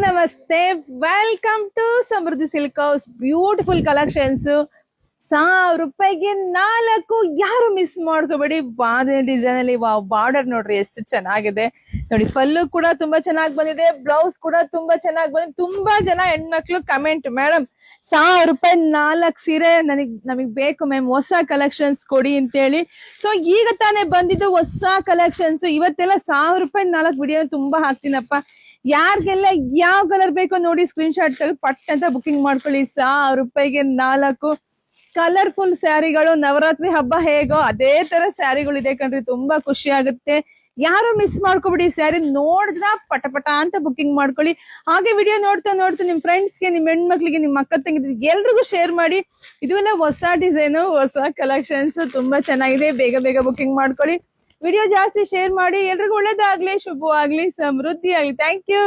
ನಮಸ್ತೆ, welcome to Samruddhi silk house. Beautiful collections, 1000 ರೂಪಾಯಿಗೆ 4. ಯಾರು ಮಿಸ್ ಮಾಡ್ಕೋಬೇಡಿ. ಬಾಂಧನಿ ಡಿಸೈನ್ ಅಲ್ಲಿ ಬಾರ್ಡರ್ ನೋಡ್ರಿ ಎಷ್ಟು ಚೆನ್ನಾಗಿದೆ ನೋಡಿ. ಪಲ್ಲು ಕೂಡ ತುಂಬಾ ಚೆನ್ನಾಗಿ ಬಂದಿದೆ, ಬ್ಲೌಸ್ ಕೂಡ ತುಂಬಾ ಚೆನ್ನಾಗಿ ಬಂದಿದೆ. ತುಂಬಾ ಜನ ಹೆಣ್ಮಕ್ಳು ಕಮೆಂಟ್, ಮೇಡಮ್ 1000 ರೂಪಾಯಿ 4 ಸೀರೆ ನಮಗ್ ಬೇಕು ಮ್ಯಾಮ್, ಹೊಸ ಕಲೆಕ್ಷನ್ಸ್ ಕೊಡಿ ಅಂತ ಹೇಳಿ. ಸೊ ಈಗ ತಾನೇ ಬಂದಿದ್ದು ಹೊಸ ಕಲೆಕ್ಷನ್ಸ್. ಇವತ್ತೆಲ್ಲ 1000 ರೂಪಾಯಿ 4 ವಿಡಿಯೋ ತುಂಬಾ ಹಾಕ್ತೀನಪ್ಪ. ಯಾರಿಗೆಲ್ಲ ಯಾವ ಕಲರ್ ಬೇಕೋ ನೋಡಿ, ಸ್ಕ್ರೀನ್ ಶಾಟ್ ತೆಗೆದು ಪಟ್ ಅಂತ ಬುಕಿಂಗ್ ಮಾಡ್ಕೊಳ್ಳಿ. 1000 ರೂಪಾಯಿಗೆ 4 ಕಲರ್ಫುಲ್ ಸ್ಯಾರಿಗಳು. ನವರಾತ್ರಿ ಹಬ್ಬ ಹೇಗೋ ಅದೇ ತರ ಸ್ಯಾರಿಗಳು ಇದೆ ಕಣ್ರಿ, ತುಂಬಾ ಖುಷಿ ಆಗುತ್ತೆ. ಯಾರು ಮಿಸ್ ಮಾಡ್ಕೊಬಿಡಿ. ಸ್ಯಾರಿ ನೋಡಿದ್ರ ಪಟ ಅಂತ ಬುಕಿಂಗ್ ಮಾಡ್ಕೊಳ್ಳಿ. ಹಾಗೆ ವಿಡಿಯೋ ನೋಡ್ತಾ ನಿಮ್ ಫ್ರೆಂಡ್ಸ್ಗೆ, ನಿಮ್ ಹೆಣ್ಮಕ್ಳಿಗೆ, ನಿಮ್ ಅಕ್ಕ ತಂಗಿದ್ರಿಗೆ ಎಲ್ರಿಗೂ ಶೇರ್ ಮಾಡಿ. ಇದೆಲ್ಲ ಹೊಸ ಡಿಸೈನು, ಹೊಸ ಕಲೆಕ್ಷನ್ಸ್, ತುಂಬಾ ಚೆನ್ನಾಗಿದೆ. ಬೇಗ ಬುಕಿಂಗ್ ಮಾಡ್ಕೊಳ್ಳಿ. ವಿಡಿಯೋ ಜಾಸ್ತಿ ಶೇರ್ ಮಾಡಿ. ಎಲ್ರಿಗೂ ಒಳ್ಳೇದಾಗ್ಲಿ, ಶುಭವಾಗ್ಲಿ, ಸಮೃದ್ಧಿ ಆಗ್ಲಿ. Thank you.